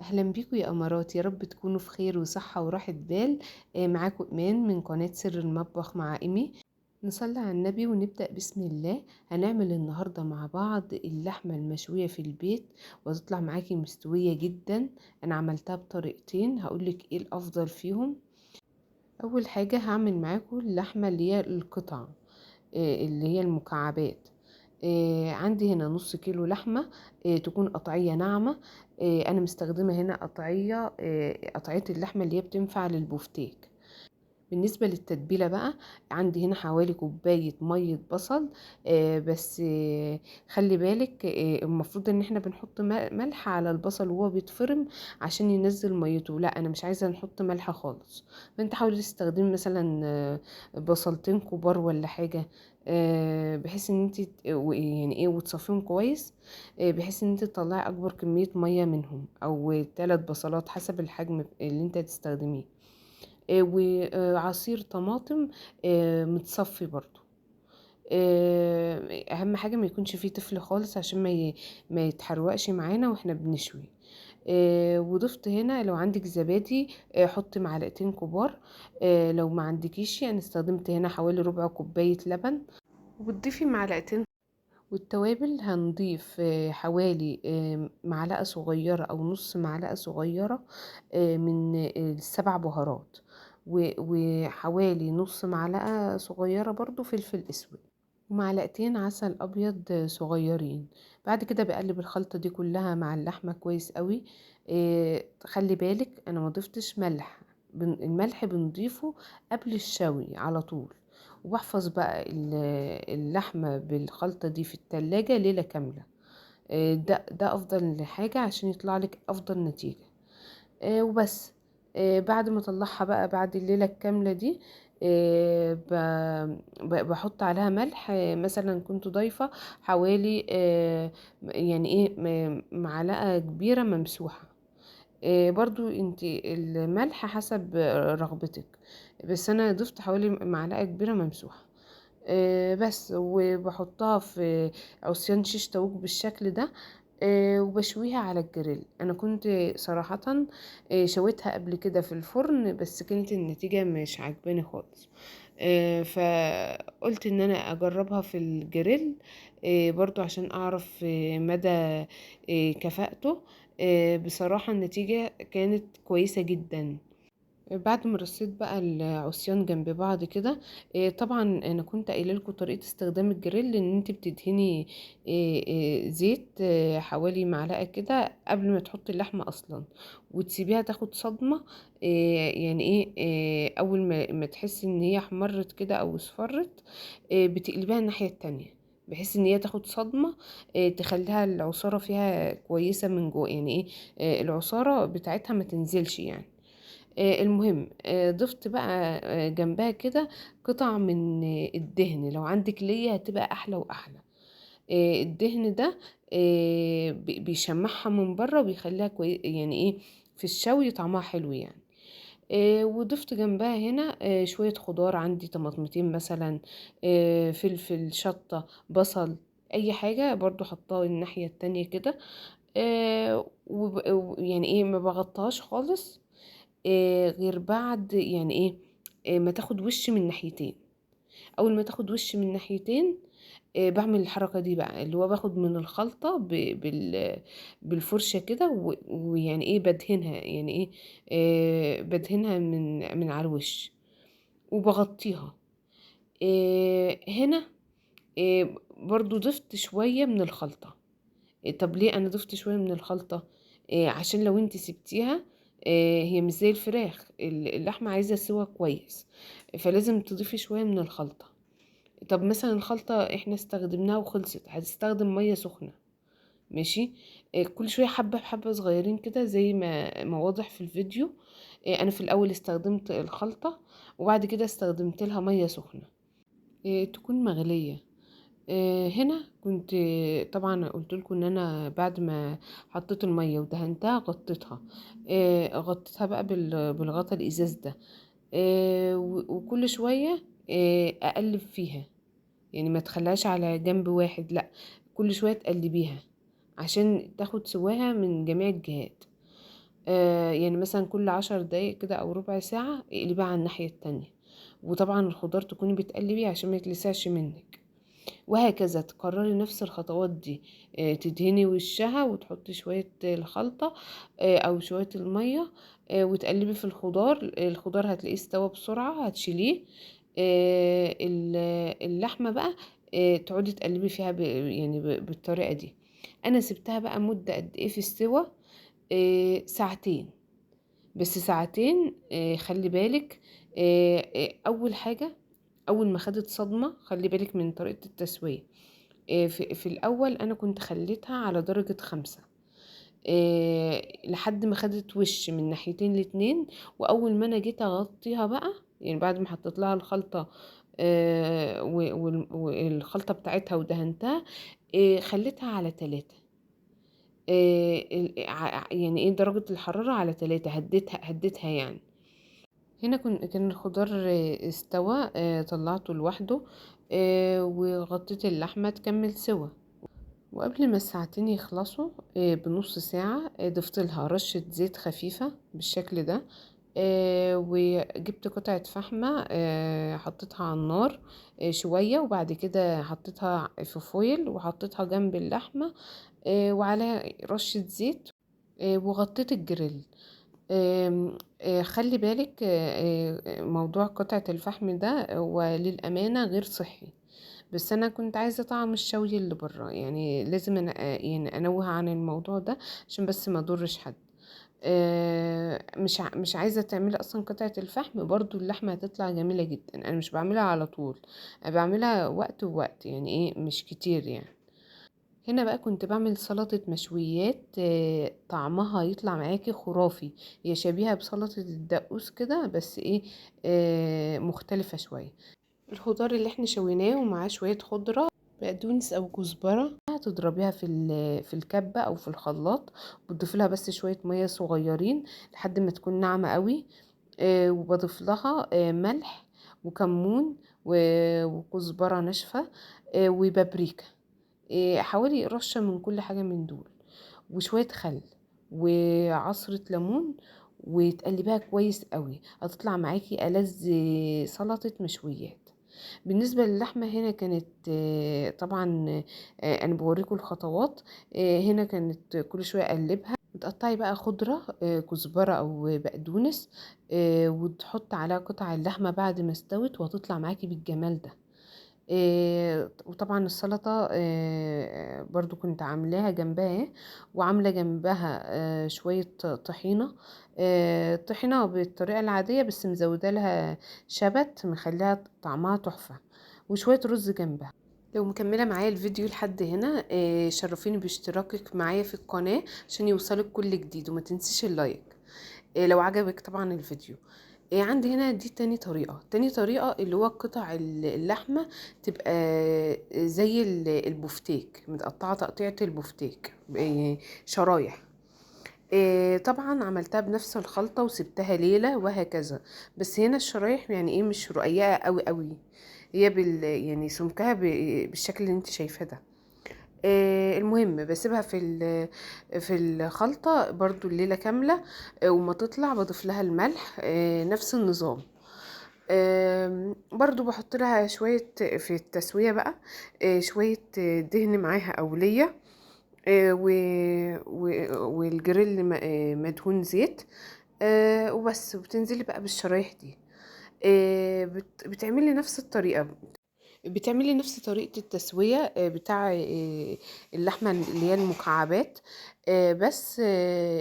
أهلا بيكم يا أمارات، يا رب تكونوا في خير وصحة وراحة بال. معاكم إيمان من قناة سر المطبخ مع إيمي. نصلي على النبي ونبدأ بسم الله. هنعمل النهاردة مع بعض اللحمة المشوية في البيت وتطلع معاكي مستوية جدا. أنا عملتها بطريقتين، هقولك إيه الأفضل فيهم. أول حاجة هعمل معاكم اللحمة اللي هي القطع، اللي هي المكعبات. عندي هنا نص كيلو لحمة، تكون قطعية ناعمة. أنا مستخدمة هنا قطعية اللحمة اللي هي بتنفع للبوفتيك. بالنسبة للتتبيلة بقى، عندي هنا حوالي كوباية مية بصل. بس خلي بالك، المفروض ان احنا بنحط ملح على البصل وهو بيتفرم عشان ينزل ميته. لا، انا مش عايزة نحط ملح خالص. فانت حاولي تستخدمي مثلا بصلتين كبار ولا حاجة، بحيث ان انت يعني ايه وتصفيهم كويس، بحيث ان انت تطلعي اكبر كمية مية منهم، او 3 بصلات حسب الحجم اللي انت هتستخدميه. وعصير طماطم متصفي برضو. اهم حاجة ما يكونش فيه طفل خالص عشان ما يتحرقش معانا واحنا بنشوي. وضفت هنا لو عندك زبادي، حطي معلقتين كبار. لو ما عندكيش، انا استخدمت هنا حوالي ربع كوباية لبن، وبتضيفي معلقتين. والتوابل هنضيف حوالي معلقة صغيرة أو نص معلقة صغيرة من ال7 بهارات، وحوالي نص معلقة صغيرة برضو فلفل أسود، ومعلقتين عسل أبيض صغيرين. بعد كده بقلب الخلطة دي كلها مع اللحمة كويس قوي. خلي بالك أنا ما ضفتش ملح، الملح بنضيفه قبل الشوي على طول. وبحفظ بقى اللحمة بالخلطة دي في التلاجة ليلة كاملة. ده أفضل حاجة عشان يطلع لك أفضل نتيجة. وبس. بعد ما اطلعها بقى بعد الليلة الكاملة دي، بحط عليها ملح. مثلا كنت ضايفة حوالي يعني ايه معلقة كبيرة ممسوحة. برضو انت الملح حسب رغبتك، بس انا ضفت حوالي معلقة كبيرة ممسوحة. بس وبحطها في عصيان شيش طاووق بالشكل ده. وبشويها على الجريل. انا كنت صراحة شويتها قبل كده في الفرن، بس كانت النتيجة مش عاجباني خالص. فقلت ان انا اجربها في الجريل، برضو عشان اعرف مدى كفاءته. بصراحة النتيجة كانت كويسة جدا. بعد ما رصيت بقى العصيان جنب بعض كده، طبعا انا كنت قايله لكم طريقه استخدام الجريل، ان انت بتدهني زيت حوالي معلقه كده قبل ما تحطي اللحمه اصلا، وتسيبيها تاخد صدمه. يعني ايه، اول ما تحسي ان هي احمرت كده او اصفرت، بتقلبيها الناحيه التانية بحيث ان هي تاخد صدمه، تخليها العصاره فيها كويسه من جوه، يعني ايه، العصاره بتاعتها ما تنزلش يعني. المهم، ضفت بقى جنبها كده قطع من الدهن. لو عندك ليا هتبقى احلى واحلى. الدهن ده بيشمعها من بره وبيخليها يعني ايه، في الشوي طعمها حلو يعني. وضفت جنبها هنا شوية خضار، عندي طماطمتين مثلا، فلفل، شطة، بصل، اي حاجة برضو حطها الناحية التانية كده. يعني ايه، ما بغطاهاش خالص غير بعد يعني ايه، ما تاخد وش من ناحيتين. اول ما تاخد وش من ناحيتين، بعمل الحركة دي بقى، اللي هو باخد من الخلطة بالفرشة كده، ويعني ايه بدهنها، يعني ايه، بدهنها من على الوش وبغطيها. هنا برضو ضفت شوية من الخلطة. طب ليه انا ضفت شويه من الخلطه؟ عشان لو انت سبتيها، هي مش زي الفراخ، اللحمه عايزه سوا كويس، فلازم تضيفي شويه من الخلطه. طب مثلا الخلطه احنا استخدمناها وخلصت، هتستخدم ميه سخنه، ماشي. كل شويه حبه بحبه صغيرين كده زي ما واضح في الفيديو. انا في الاول استخدمت الخلطه، وبعد كده استخدمت لها ميه سخنه تكون مغليه. هنا كنت طبعا قلت لكم ان انا بعد ما حطيت الميه ودهنتها غطيتها. غطيتها بقى بالغطا الازاز ده. وكل شويه اقلب فيها، يعني ما تخليهاش على جنب واحد، لا، كل شويه تقلبيها عشان تاخد سواها من جميع الجهات. يعني مثلا كل 10 دقايق كده او ربع ساعة اقلبيها على الناحية التانية. وطبعا الخضار تكوني بتقلبيه عشان ما يتلسعش منك. وهكذا تكرري نفس الخطوات دي. تدهني وشها وتحطي شوية الخلطة او شوية المية، وتقلبي في الخضار. الخضار هتلاقيه استوى بسرعة، هتشيليه. اللحمة بقى تقعدي تقلبي فيها يعني بالطريقة دي. انا سبتها بقى مدة قد ايه في السوا؟ ساعتين. بس ساعتين. خلي بالك. اول حاجة، اول ما خدت صدمة خلي بالك من طريقة التسوية. في الاول انا كنت خليتها على درجة 5، لحد ما خدت وش من ناحيتين الاتنين. واول ما انا جيت اغطيها بقى، يعني بعد ما حطيت لها الخلطة والخلطة بتاعتها ودهنتها، خليتها على 3. يعني ايه درجة الحرارة على 3، هديتها يعني. هنا كان الخضار استوى، طلعته لوحده. وغطيت اللحمة تكمل سوا. وقبل ما الساعتين يخلصوا بنص ساعة، ضفت لها رشة زيت خفيفة بالشكل ده. وجبت قطعة فحمة، حطيتها على النار شوية، وبعد كده حطيتها في فويل وحطيتها جنب اللحمة، وعلى رشة زيت. وغطيت الجريل. خلي بالك، موضوع قطعة الفحم ده وللأمانة غير صحي. بس انا كنت عايزه طعم الشوي اللي بره، يعني لازم أنا يعني انوه عن الموضوع ده عشان بس ما اضرش حد. مش عايزه تعملي اصلا قطعه الفحم، برضو اللحمه هتطلع جميله جدا. انا مش بعملها على طول، أنا بعملها وقت ووقت، يعني ايه مش كتير يعني. هنا بقى كنت بعمل سلطة مشويات، طعمها يطلع معاكي خرافي. هي شبيهة بسلطة الدقوس كده، بس ايه، مختلفة شوية. الخضار اللي احنا شويناه ومعاه شوية خضرة، بقدونس او كزبرة، هتضربيها في الكبة او في الخلاط. بتضيف لها بس شوية مية صغيرين لحد ما تكون ناعمة قوي. وبضيف لها ملح وكمون وكزبرة ناشفة، وبابريكا. حوالي رشة من كل حاجة من دول، وشوية خل وعصرة ليمون. وتقلبيها كويس قوي، هتطلع معاكي ألذ سلطة مشويات. بالنسبة للحمة هنا كانت طبعا، انا بوريكم الخطوات. هنا كانت كل شوية اقلبها. بتقطعي بقى خضرة، كزبرة او بقدونس، وتحط عليها قطع اللحمة بعد ما استوت، وهتطلع معاكي بالجمال ده. وطبعا السلطة برضو كنت عاملاها جنبها وعاملة جنبها شوية طحينة. طحينة بالطريقة العادية، بس مزودة لها شبت مخليها طعمها تحفة. وشوية رز جنبها. لو مكملة معايا الفيديو لحد هنا، شرفيني باشتراكك معايا في القناة عشان يوصلك كل جديد، وما تنسيش اللايك لو عجبك طبعا الفيديو. عندي هنا دي تاني طريقة اللي هو قطع اللحمة تبقى زي البفتيك، متقطعة تقطيعة البفتيك، شرايح. طبعا عملتها بنفس الخلطة وسبتها ليلة وهكذا. بس هنا الشرايح يعني ايه مش رقيقة قوي قوي، هي يعني سمكها بالشكل اللي انت شايفاه ده. المهم بسيبها في الخلطة برضو الليلة كاملة. وما تطلع بضيف لها الملح، نفس النظام. برضو بحط لها شوية في التسوية بقى، شوية دهن معاها أو ليا، والجريل مدهون زيت. وبس. وبتنزلي بقى بالشرايح دي. بتعملي نفس الطريقة، بتعملي نفس طريقة التسوية بتاع اللحمة اللي هي المكعبات. بس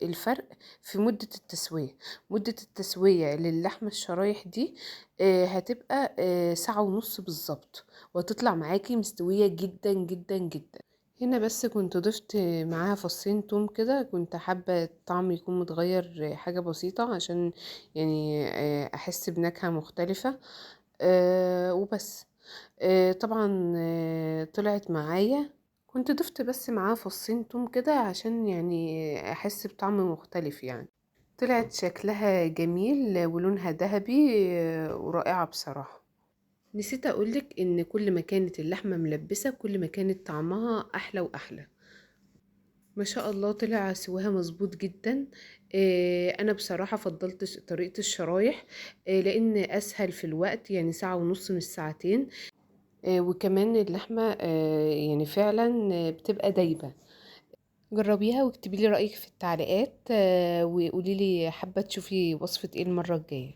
الفرق في مدة التسوية. مدة التسوية للحمة الشرايح دي هتبقى ساعة ونص بالظبط، وهتطلع معاكي مستوية جدا جدا جدا. هنا بس كنت ضفت معاها فصين توم كده، كنت حابة الطعم يكون متغير حاجة بسيطة عشان يعني أحس بنكهة مختلفة. وبس. طبعا طلعت معايا. كنت ضفت بس معاها فصين توم كده عشان يعني احس بطعم مختلف يعني. طلعت شكلها جميل ولونها ذهبي، ورائعة بصراحة. نسيت اقولك ان كل ما كانت اللحمة ملبسة كل ما كانت طعمها احلى واحلى. ما شاء الله طلع سواها مظبوط جدا. انا بصراحة فضلت طريقة الشرايح، لان اسهل في الوقت، يعني ساعة ونص مش ساعتين. وكمان اللحمة يعني فعلا بتبقى دايبة. جربيها واكتبي لي رأيك في التعليقات، وقولي لي حابة تشوفي وصفة ايه المرة الجاية.